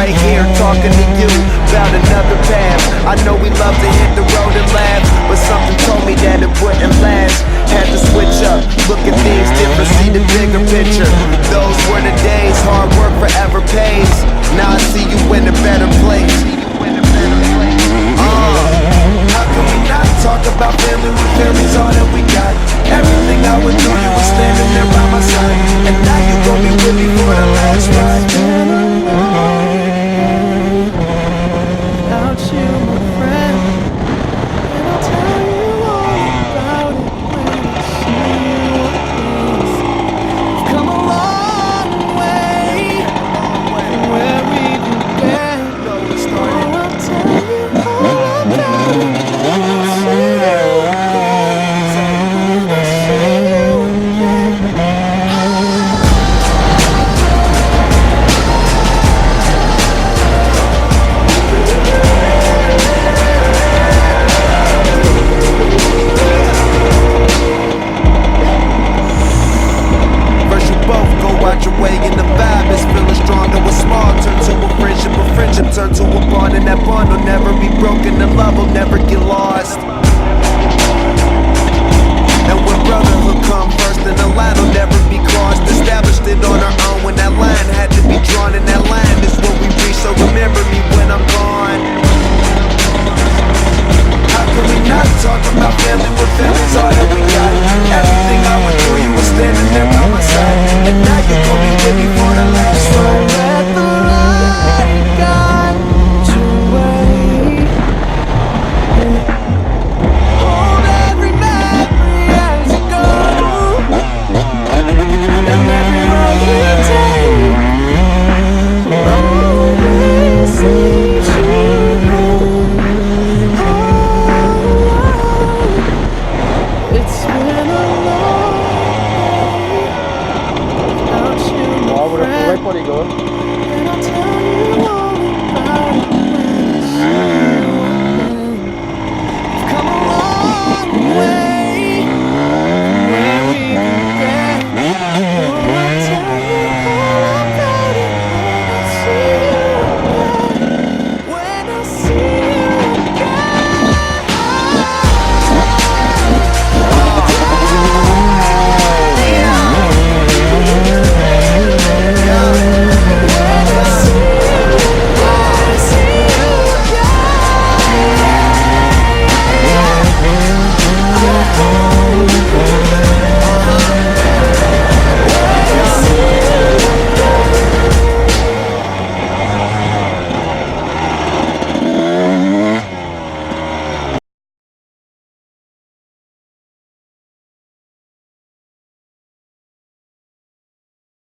right here talking to you about another path. I know we love to hit the road and laugh, but something told me that it wouldn't last. Had to switch up, look at things different, see the bigger picture. Those were the days, hard work forever pays. Now I see you in a better place. How can we not talk about family when family's all that we got? Everything I would do, you were standing there by my side, and now you gon' be with me for the last ride. Without you, my friend, and I'll tell you all about it when I see you again. We've come a long way from where we began. Oh, I'll tell you all about it when I see you again. When I see you again. Out your way and the vibe is feeling stronger. With small turn to a friendship turn to a bond, and that bond will never be broken. The love will never get lost.